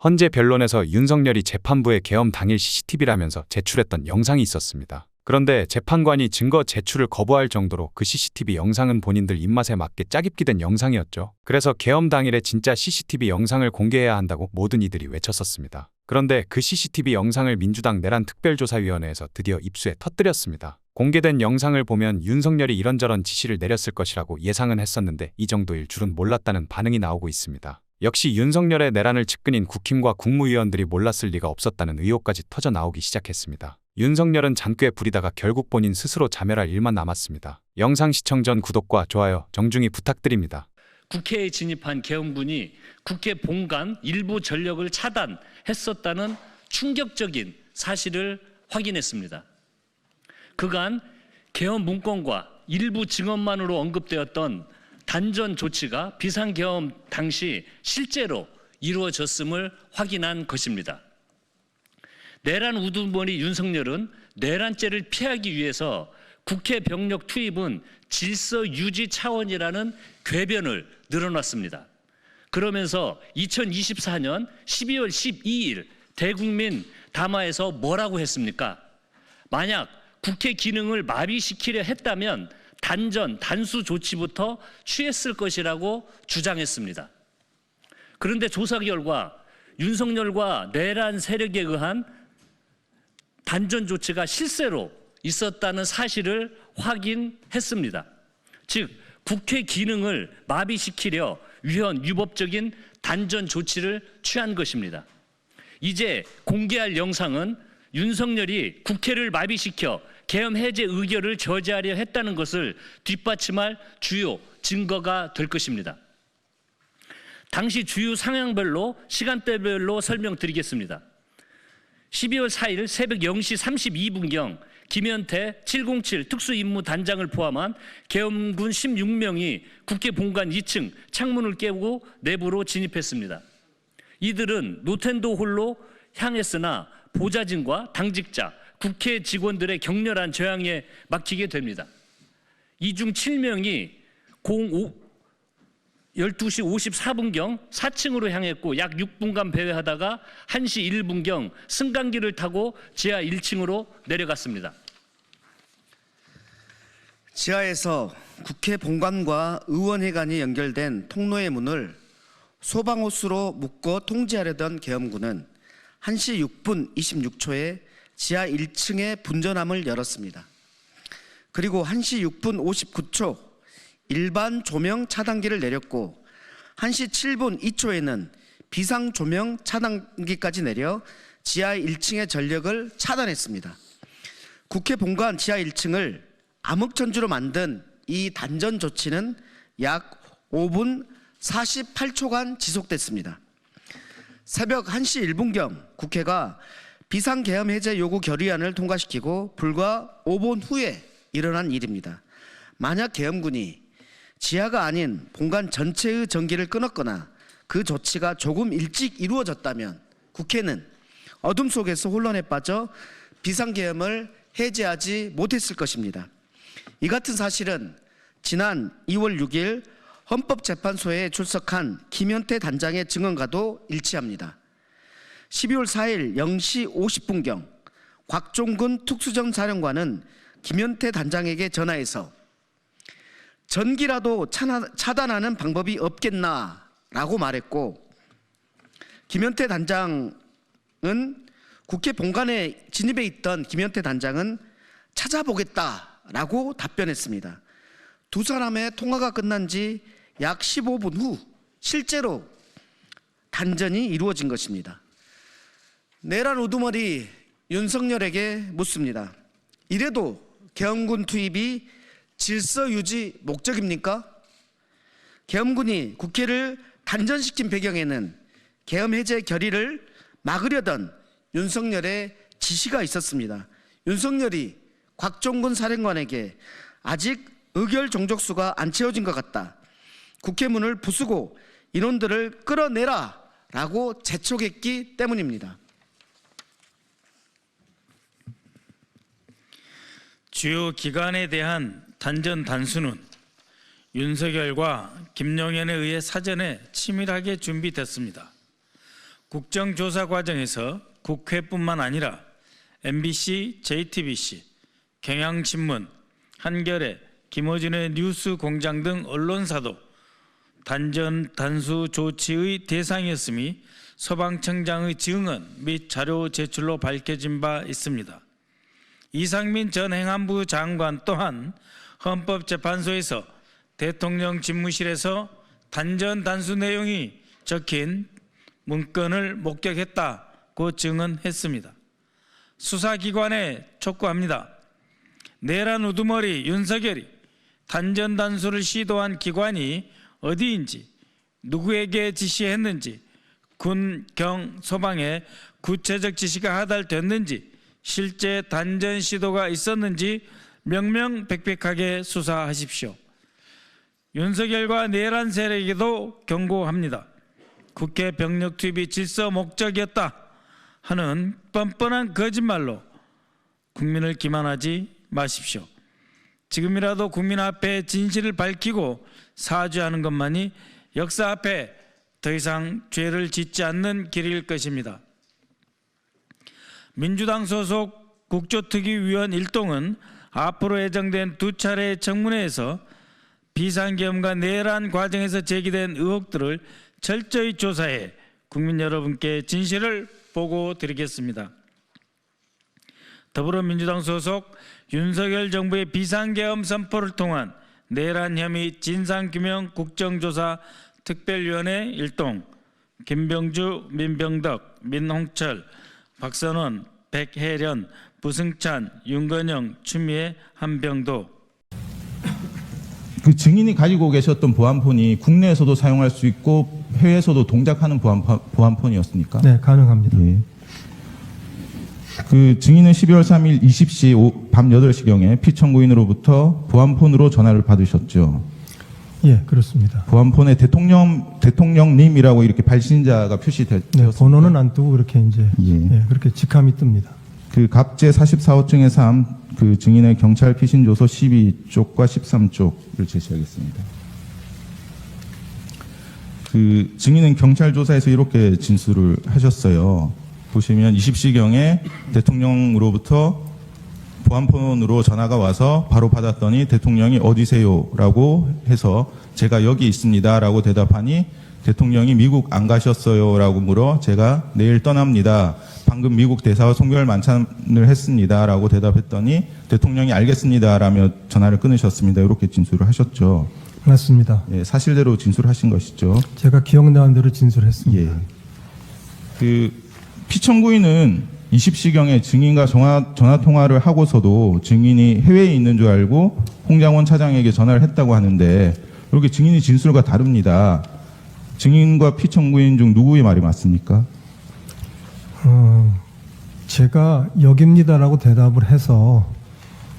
헌재 변론에서 윤석열이 재판부에 계엄 당일 CCTV라면서 제출했던 영상이 있었습니다. 그런데 재판관이 증거 제출을 거부할 정도로 그 CCTV 영상은 본인들 입맛에 맞게 짜깁기 된 영상이었죠. 그래서 계엄 당일에 진짜 CCTV 영상을 공개해야 한다고 모든 이들이 외쳤었습니다. 그런데 그 CCTV 영상을 민주당 내란 특별조사위원회에서 드디어 입수해 터뜨렸습니다. 공개된 영상을 보면 윤석열이 이런저런 지시를 내렸을 것이라고 예상은 했었는데 이 정도일 줄은 몰랐다는 반응이 나오고 있습니다. 역시 윤석열의 내란을 측근인 국힘과 국무위원들이 몰랐을 리가 없었다는 의혹까지 터져 나오기 시작했습니다. 윤석열은 잔꾀 부리다가 결국 본인 스스로 자멸할 일만 남았습니다. 영상 시청 전 구독과 좋아요 정중히 부탁드립니다. 국회에 진입한 계엄군이 국회 본관 일부 전력을 차단했었다는 충격적인 사실을 확인했습니다. 그간 계엄 문건과 일부 증언만으로 언급되었던 단전 조치가 비상계엄 당시 실제로 이루어졌음을 확인한 것입니다. 내란 우두머리 윤석열은 내란죄를 피하기 위해서 국회 병력 투입은 질서 유지 차원이라는 궤변을 늘어놨습니다. 그러면서 2024년 12월 12일 대국민 담화에서 뭐라고 했습니까? 만약 국회 기능을 마비시키려 했다면 단수 조치부터 취했을 것이라고 주장했습니다. 그런데 조사 결과 윤석열과 내란 세력에 의한 단전 조치가 실제로 있었다는 사실을 확인했습니다. 즉 국회 기능을 마비시키려 위헌 위법적인 단전 조치를 취한 것입니다. 이제 공개할 영상은 윤석열이 국회를 마비시켜 계엄 해제 의결을 저지하려 했다는 것을 뒷받침할 주요 증거가 될 것입니다. 당시 주요 상황별로 시간대별로 설명드리겠습니다. 12월 4일 새벽 0시 32분경 김현태 707 특수임무단장을 포함한 계엄군 16명이 국회 본관 2층 창문을 깨고 내부로 진입했습니다. 이들은 노텐도 홀로 향했으나 보좌진과 당직자, 국회 직원들의 격렬한 저항에 막히게 됩니다. 이 중 7명이 12시 54분경 4층으로 향했고 약 6분간 배회하다가 1시 1분경 승강기를 타고 지하 1층으로 내려갔습니다. 지하에서 국회 본관과 의원회관이 연결된 통로의 문을 소방호스로 묶어 통제하려던 계엄군은 1시 6분 26초에 지하 1층의 분전함을 열었습니다. 그리고 1시 6분 59초 일반 조명 차단기를 내렸고 1시 7분 2초에는 비상 조명 차단기까지 내려 지하 1층의 전력을 차단했습니다. 국회 본관 지하 1층을 암흑천주로 만든 이 단전 조치는 약 5분 48초간 지속됐습니다. 새벽 1시 1분경 국회가 비상계엄 해제 요구 결의안을 통과시키고 불과 5분 후에 일어난 일입니다. 만약 계엄군이 지하가 아닌 본관 전체의 전기를 끊었거나 그 조치가 조금 일찍 이루어졌다면 국회는 어둠 속에서 혼란에 빠져 비상계엄을 해제하지 못했을 것입니다. 이 같은 사실은 지난 2월 6일 헌법재판소에 출석한 김현태 단장의 증언과도 일치합니다. 12월 4일 0시 50분경 곽종근 특수전 사령관은 김현태 단장에게 전화해서 전기라도 차단하는 방법이 없겠나라고 말했고, 김현태 단장은 국회 본관에 진입해 있던 김현태 단장은 찾아보겠다라고 답변했습니다. 두 사람의 통화가 끝난 지 약 15분 후 실제로 단전이 이루어진 것입니다. 내란 우두머리 윤석열에게 묻습니다. 이래도 계엄군 투입이 질서 유지 목적입니까? 계엄군이 국회를 단전시킨 배경에는 계엄 해제 결의를 막으려던 윤석열의 지시가 있었습니다. 윤석열이 곽종근 사령관에게 아직 의결 종족수가 안 채워진 것 같다, 국회 문을 부수고 인원들을 끌어내라 라고 재촉했기 때문입니다. 주요 기관에 대한 단전 단수는 윤석열과 김용현에 의해 사전에 치밀하게 준비됐습니다. 국정조사 과정에서 국회뿐만 아니라 MBC, JTBC, 경향신문, 한겨레, 김어준의 뉴스공장 등 언론사도 단전 단수 조치의 대상이었음이 서방청장의 증언 및 자료 제출로 밝혀진 바 있습니다. 이상민 전 행안부 장관 또한 헌법재판소에서 대통령 집무실에서 단전 단수 내용이 적힌 문건을 목격했다고 증언했습니다. 수사기관에 촉구합니다. 내란 우두머리 윤석열이 단전 단수를 시도한 기관이 어디인지, 누구에게 지시했는지, 군, 경, 소방에 구체적 지시가 하달됐는지, 실제 단전 시도가 있었는지 명명백백하게 수사하십시오. 윤석열과 내란 세력에도 경고합니다. 국회 병력 투입이 질서 목적이었다 하는 뻔뻔한 거짓말로 국민을 기만하지 마십시오. 지금이라도 국민 앞에 진실을 밝히고 사죄하는 것만이 역사 앞에 더 이상 죄를 짓지 않는 길일 것입니다. 민주당 소속 국조특위위원 일동은 앞으로 예정된 2차례 청문회에서 비상계엄과 내란 과정에서 제기된 의혹들을 철저히 조사해 국민 여러분께 진실을 보고드리겠습니다. 더불어민주당 소속 윤석열 정부의 비상계엄 선포를 통한 내란 혐의 진상규명 국정조사 특별위원회 일동, 김병주, 민병덕, 민홍철, 박선원, 백혜련, 부승찬, 윤건영, 추미애, 한병도. 그 증인이 가지고 계셨던 보안폰이 국내에서도 사용할 수 있고 해외에서도 동작하는 보안폰이었습니까? 네, 가능합니다. 예. 그 증인은 12월 3일 20시 밤 8시경에 피청구인으로부터 보안폰으로 전화를 받으셨죠. 예, 그렇습니다. 보안폰에 대통령님이라고 이렇게 발신자가 표시되었습니다. 네, 번호는 안 뜨고 그렇게 이제 예. 그렇게 직함이 뜹니다. 그 갑제 44호증의 3, 그 증인의 경찰 피신 조서 12쪽과 13쪽을 제시하겠습니다. 그 증인은 경찰 조사에서 이렇게 진술을 하셨어요. 보시면 20시경에 대통령으로부터 보안폰으로 전화가 와서 바로 받았더니 대통령이 어디세요라고 해서 제가 여기 있습니다라고 대답하니 대통령이 미국 안 가셨어요라고 물어 제가 내일 떠납니다. 방금 미국 대사와 송별 만찬을 했습니다라고 대답했더니 대통령이 알겠습니다라며 전화를 끊으셨습니다. 이렇게 진술을 하셨죠. 맞습니다. 예, 사실대로 진술하신 것이죠. 제가 기억나는 대로 진술했습니다. 예. 그 피청구인은 20시경에 증인과 전화 통화를 하고서도 증인이 해외에 있는 줄 알고 홍장원 차장에게 전화를 했다고 하는데 이렇게 증인이 진술과 다릅니다. 증인과 피청구인 중 누구의 말이 맞습니까? 제가 여기입니다라고 대답을 해서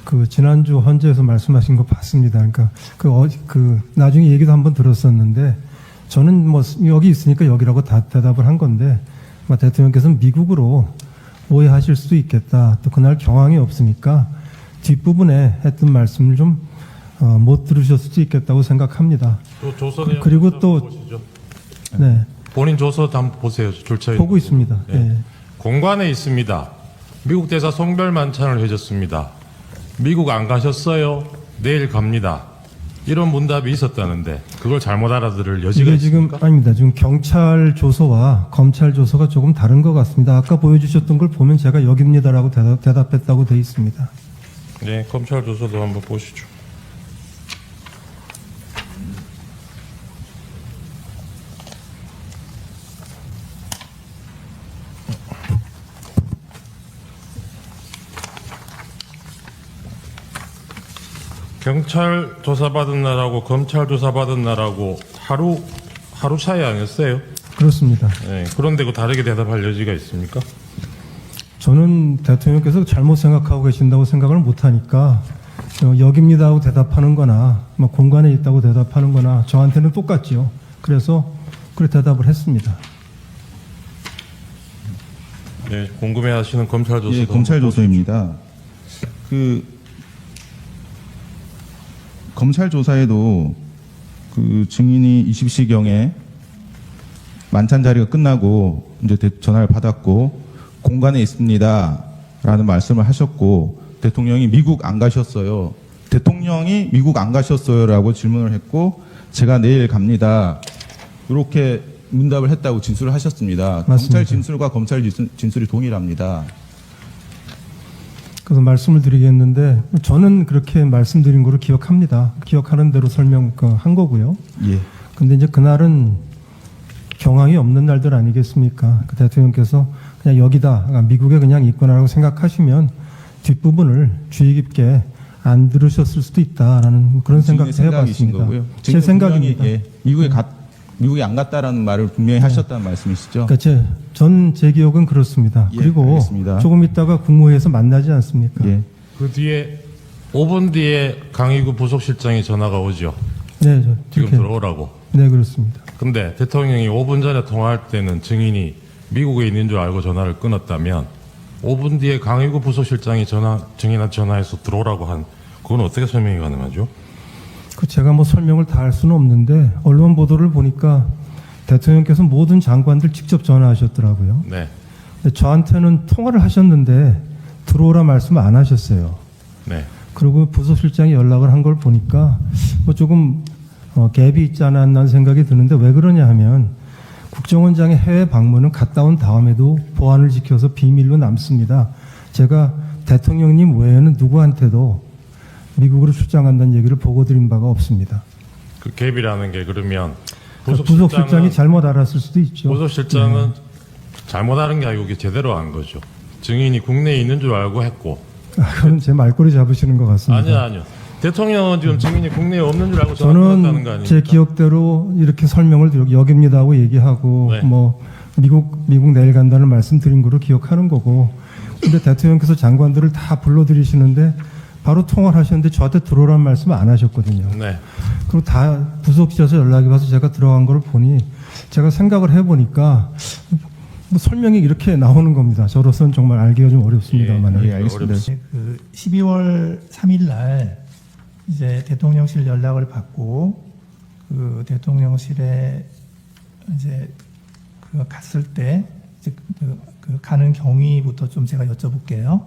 그 지난주 헌재에서 말씀하신 거 봤습니다. 그러니까 나중에 얘기도 한번 들었었는데 저는 뭐 여기 있으니까 여기라고 다 대답을 한 건데 대통령께서는 미국으로 오해하실 수도 있겠다. 또 그날 경황이 없으니까 뒷부분에 했던 말씀을 좀 못 들으셨을 수도 있겠다고 생각합니다. 또 조서 내용 그리고 또 보시죠. 네, 본인 조서도 한번 보세요. 줄차에 보고 있습니다. 네. 예. 공관에 있습니다. 미국 대사 송별 만찬을 해줬습니다. 미국 안 가셨어요? 내일 갑니다. 이런 문답이 있었다는데 그걸 잘못 알아들을 여지가 이게 지금 있습니까? 아닙니다. 지금 경찰 조서와 검찰 조서가 조금 다른 것 같습니다. 아까 보여주셨던 걸 보면 제가 여기입니다라고 대답했다고 돼 있습니다. 네, 검찰 조서도 한번 보시죠. 경찰 조사받은 날하고 검찰 조사받은 날하고 하루 차이 아니었어요? 그렇습니다. 네, 그런데 그 다르게 대답할 여지가 있습니까? 저는 대통령께서 잘못 생각하고 계신다고 생각을 못하니까 여기입니다 하고 대답하는 거나 공간에 있다고 대답하는 거나 저한테는 똑같지요. 그래서 그래 대답을 했습니다. 네, 궁금해하시는 검찰 조서. 예, 검찰 조서입니다. 검찰 조사에도 그 증인이 20시경에 만찬 자리가 끝나고 이제 전화를 받았고 공간에 있습니다라는 말씀을 하셨고 대통령이 미국 안 가셨어요. 대통령이 미국 안 가셨어요라고 질문을 했고 제가 내일 갑니다. 이렇게 문답을 했다고 진술을 하셨습니다. 맞습니다. 검찰 진술과 검찰 진술이 동일합니다. 그래서 말씀을 드리겠는데 저는 그렇게 말씀드린 거를 기억합니다. 기억하는 대로 설명한 거고요. 예. 근데 이제 그날은 경황이 없는 날들 아니겠습니까? 그 대통령께서 그냥 여기다 미국에 그냥 있거나라고 생각하시면 뒷부분을 주의 깊게 안 들으셨을 수도 있다라는 그런 생각도 생각이신 해봤습니다. 거고요. 제 생각입니다. 예, 미국에 안 갔다라는 말을 분명히 하셨다는 말씀이시죠? 그러니까 제 기억은 그렇습니다. 예, 그리고 알겠습니다. 조금 있다가 국무회의에서 만나지 않습니까? 예. 그 뒤에 5분 뒤에 강희구 부속실장이 전화가 오죠. 네, 지금 그렇게. 들어오라고. 네, 그렇습니다. 근데 대통령이 5분 전에 통화할 때는 증인이 미국에 있는 줄 알고 전화를 끊었다면 5분 뒤에 강희구 부속실장이 증인한테 전화해서 들어오라고 한 그건 어떻게 설명이 가능하죠? 그 제가 뭐 설명을 다 할 수는 없는데 언론 보도를 보니까 대통령께서 모든 장관들 직접 전화하셨더라고요. 네. 근데 저한테는 통화를 하셨는데 들어오라 말씀 안 하셨어요. 네. 그리고 부속실장이 연락을 한 걸 보니까 뭐 조금 갭이 있지 않았나 생각이 드는데 왜 그러냐 하면 국정원장의 해외 방문은 갔다 온 다음에도 보안을 지켜서 비밀로 남습니다. 제가 대통령님 외에는 누구한테도 미국으로 출장한다는 얘기를 보고 드린 바가 없습니다. 그 갭이라는 게 그러면 부속실장이 잘못 알았을 수도 있죠. 부속실장은 잘못 알은 게 아니고 이게 제대로 한 거죠. 증인이 국내에 있는 줄 알고 했고. 그건 제 말꼬리 잡으시는 것 같습니다. 아니요. 대통령은 지금 증인이 국내에 없는 줄 알고 전화 끊었다는 거 저는 아닙니까? 제 기억대로 이렇게 설명을 드리고 여깁니다 하고 얘기하고 네. 뭐 미국 내일 간다는 말씀 드린 거로 기억하는 거고 근데 대통령께서 장관들을 다 불러들이시는데 바로 통화를 하셨는데 저한테 들어오라는 말씀을 안 하셨거든요. 네. 그리고 다 부속실에서 연락이 와서 제가 들어간 걸 보니 제가 생각을 해보니까 뭐 설명이 이렇게 나오는 겁니다. 저로서는 정말 알기가 좀 어렵습니다만. 예, 예, 알겠습니다. 어렵습니다. 그 12월 3일 날 이제 대통령실 연락을 받고 그 대통령실에 이제 그 갔을 때 이제 그 가는 경위부터 좀 제가 여쭤볼게요.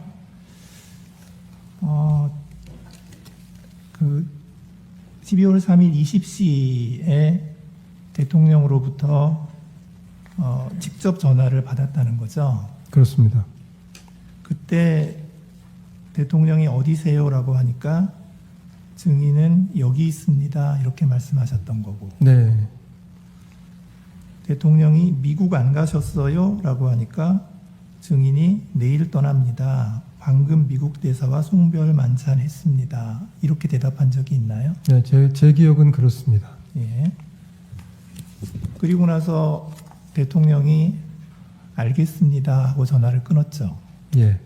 그 12월 3일 20시에 대통령으로부터 직접 전화를 받았다는 거죠. 그렇습니다. 그때 대통령이 어디세요라고 하니까 증인은 여기 있습니다 이렇게 말씀하셨던 거고 네. 대통령이 미국 안 가셨어요라고 하니까 증인이 내일 떠납니다. 방금 미국 대사와 송별 만찬했습니다. 이렇게 대답한 적이 있나요? 네, 제 기억은 그렇습니다. 예. 그리고 나서 대통령이 알겠습니다 하고 전화를 끊었죠. 예,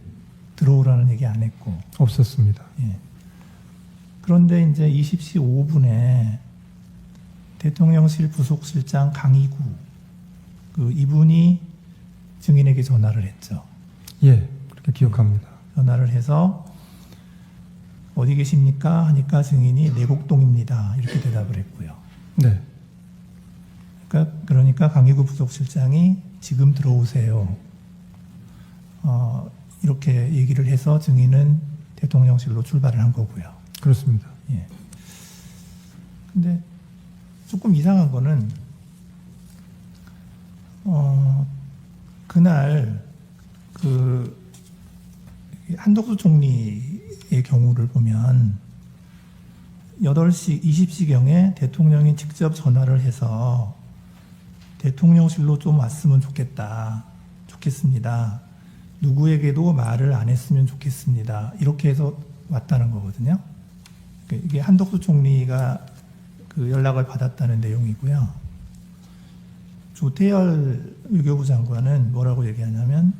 들어오라는 얘기 안 했고. 없었습니다. 예. 그런데 이제 20시 5분에 대통령실 부속실장 강희구 이분이 증인에게 전화를 했죠. 예, 그렇게 기억합니다. 전화를 해서 어디 계십니까? 하니까 증인이 내곡동입니다. 이렇게 대답을 했고요. 네, 그러니까 강희구 부속실장이 지금 들어오세요. 이렇게 얘기를 해서 증인은 대통령실로 출발을 한 거고요. 그렇습니다. 예. 근데 조금 이상한 거는 그날 그 한덕수 총리의 경우를 보면 8시 20시경에 대통령이 직접 전화를 해서 대통령실로 좀 왔으면 좋겠습니다. 누구에게도 말을 안 했으면 좋겠습니다. 이렇게 해서 왔다는 거거든요. 이게 한덕수 총리가 그 연락을 받았다는 내용이고요. 조태열 외교부 장관은 뭐라고 얘기하냐면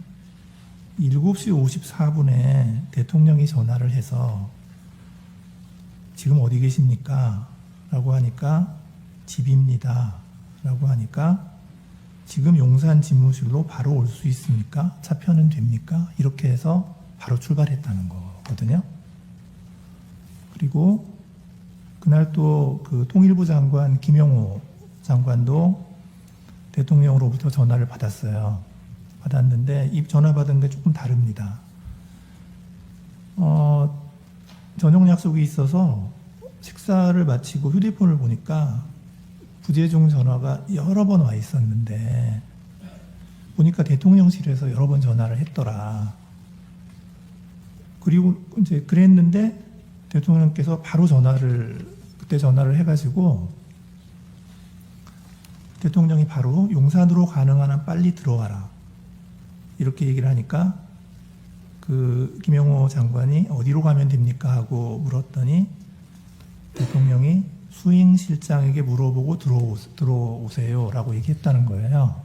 7시 54분에 대통령이 전화를 해서 지금 어디 계십니까? 라고 하니까 집입니다. 라고 하니까 지금 용산 집무실로 바로 올 수 있습니까? 차표는 됩니까? 이렇게 해서 바로 출발했다는 거거든요. 그리고 그날 또 그 통일부 장관 김영호 장관도 대통령으로부터 전화를 받았어요. 받았는데 이 전화 받은 게 조금 다릅니다. 저녁 약속이 있어서 식사를 마치고 휴대폰을 보니까 부재중 전화가 여러 번 와 있었는데 보니까 대통령실에서 여러 번 전화를 했더라. 그리고 이제 그랬는데 대통령께서 바로 그때 전화를 해가지고 대통령이 바로 용산으로 가능한 한 빨리 들어와라. 이렇게 얘기를 하니까 그 김영호 장관이 어디로 가면 됩니까? 하고 물었더니 대통령이 수행실장에게 물어보고 들어오세요. 라고 얘기했다는 거예요.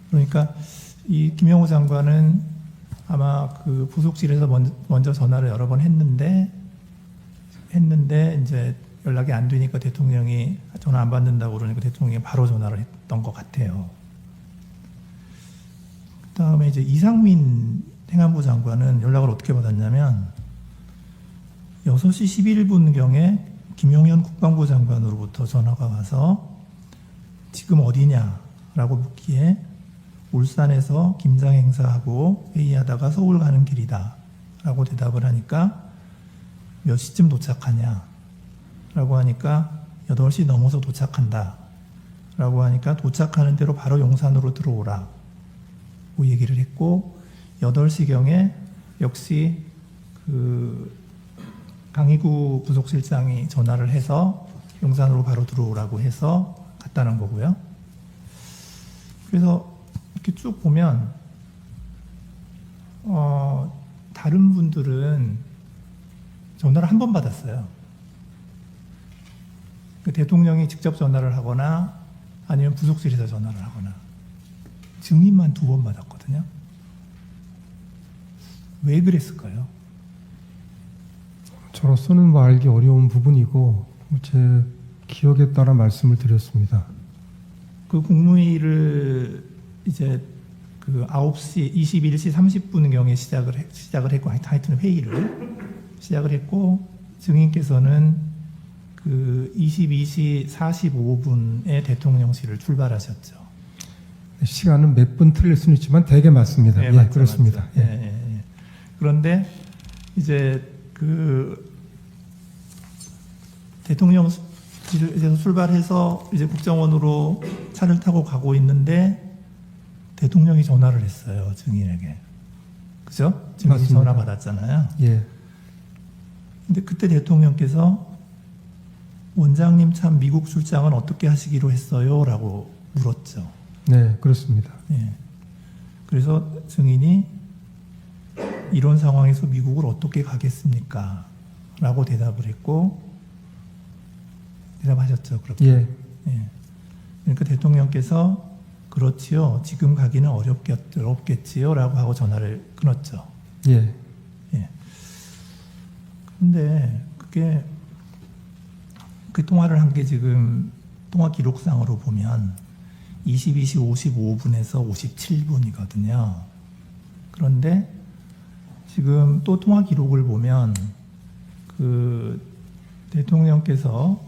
그러니까 이 김영호 장관은 아마 그 부속실에서 먼저 전화를 여러 번 했는데 이제 연락이 안 되니까 대통령이 전화 안 받는다고 그러니까 대통령이 바로 전화를 했던 것 같아요. 그다음에 이제 이상민 행안부 장관은 연락을 어떻게 받았냐면 6시 11분경에 김용현 국방부 장관으로부터 전화가 와서 지금 어디냐라고 묻기에 울산에서 김장 행사하고 회의하다가 서울 가는 길이다 라고 대답을 하니까 몇 시쯤 도착하냐 라고 하니까 8시 넘어서 도착한다 라고 하니까 도착하는 대로 바로 용산으로 들어오라 고 얘기를 했고 8시경에 역시 그 강희구 부속실장이 전화를 해서 용산으로 바로 들어오라고 해서 갔다는 거고요. 그래서 이렇게 쭉 보면 다른 분들은 전화를 한 번 받았어요. 그 대통령이 직접 전화를 하거나 아니면 부속실에서 전화를 하거나 증인만 2번 받았거든요. 왜 그랬을까요? 저로서는 뭐 알기 어려운 부분이고 제 기억에 따라 말씀을 드렸습니다. 그 국무회의를 이제 그 9시 21시 30분경에 시작을 했고 하여튼 회의를 시작을 했고 증인께서는 그 22시 45분에 대통령실을 출발하셨죠. 시간은 몇 분 틀릴 수는 있지만 대개 맞습니다. 네, 예, 맞죠, 그렇습니다. 맞죠. 예, 예, 예. 그런데 이제 그 대통령실에서 출발해서 이제 국정원으로 차를 타고 가고 있는데 대통령이 전화를 했어요, 증인에게. 그죠? 증인이 맞습니다. 전화 받았잖아요. 예. 근데 그때 대통령께서 원장님 참 미국 출장은 어떻게 하시기로 했어요? 라고 물었죠. 네, 그렇습니다. 예. 그래서 증인이 이런 상황에서 미국을 어떻게 가겠습니까? 라고 대답을 했고 대답하셨죠. 그렇게. 예. 예. 그러니까 대통령께서 그렇지요. 지금 가기는 어렵겠지요. 라고 하고 전화를 끊었죠. 예. 예. 근데 그게 그 통화를 한 게 지금 통화 기록상으로 보면 22시 55분에서 57분이거든요. 그런데 지금 또 통화 기록을 보면 그 대통령께서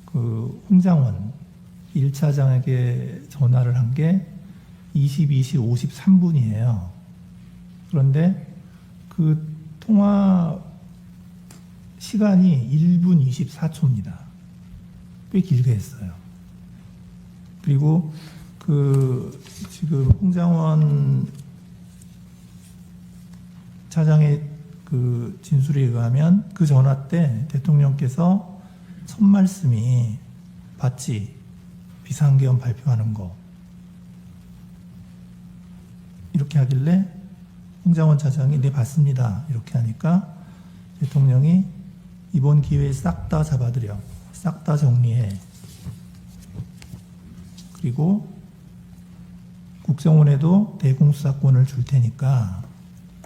그 홍장원 1차장에게 전화를 한 게 22시 53분이에요. 그런데 그 통화 시간이 1분 24초입니다. 꽤 길게 했어요. 그리고 그 지금 홍장원 차장의 그 진술에 의하면 그 전화 때 대통령께서 첫 말씀이 봤지 비상계엄 발표하는 거 이렇게 하길래 홍장원 차장이 네 봤습니다 이렇게 하니까 대통령이 이번 기회에 싹 다 잡아들여 싹 다 정리해 그리고 국정원에도 대공수사권을 줄 테니까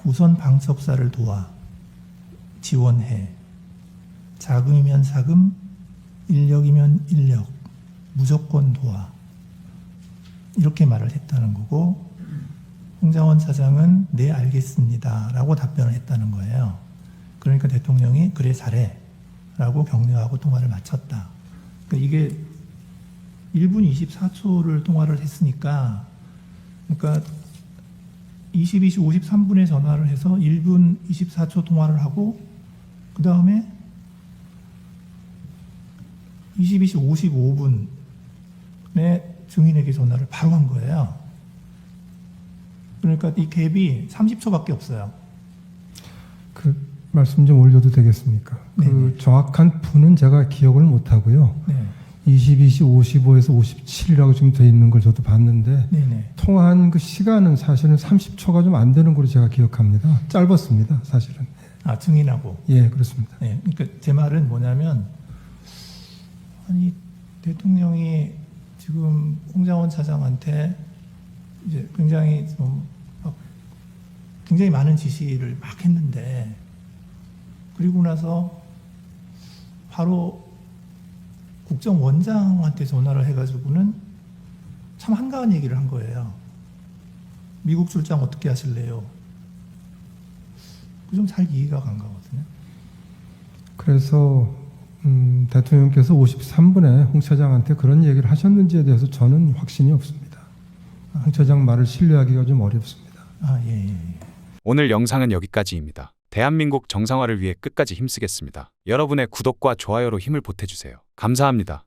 우선 방첩사를 도와 지원해 자금이면 자금 인력이면 인력 무조건 도와 이렇게 말을 했다는 거고 홍장원 차장은 네 알겠습니다 라고 답변을 했다는 거예요. 그러니까 대통령이 그래 잘해 라고 격려하고 통화를 마쳤다. 그러니까 이게 1분 24초를 통화를 했으니까 그러니까 22시 53분에 전화를 해서 1분 24초 통화를 하고 그 다음에 22시 55분에 증인에게 전화를 바로 한 거예요. 그러니까 이 갭이 30초밖에 없어요. 그 말씀 좀 올려도 되겠습니까? 그 네네. 정확한 분은 제가 기억을 못 하고요. 네, 22시 55에서 57이라고 지금 돼 있는 걸 저도 봤는데 네네. 통화한 그 시간은 사실은 30초가 좀 안 되는 걸로 제가 기억합니다. 짧았습니다, 사실은. 아, 증인하고. 예, 그렇습니다. 네, 그러니까 제 말은 뭐냐면 아니 대통령이 지금 홍장원 차장한테 이제 굉장히 굉장히 많은 지시를 막 했는데 그리고 나서 바로 국정원장한테 전화를 해가지고는 참 한가한 얘기를 한 거예요. 미국 출장 어떻게 하실래요? 좀 잘 이해가 간 거거든요. 그래서 대통령께서 53분에 홍 차장한테 그런 얘기를 하셨는지에 대해서 저는 확신이 없습니다. 홍 차장 말을 신뢰하기가 좀 어렵습니다. 아, 예, 예. 오늘 영상은 여기까지입니다. 대한민국 정상화를 위해 끝까지 힘쓰겠습니다. 여러분의 구독과 좋아요로 힘을 보태주세요. 감사합니다.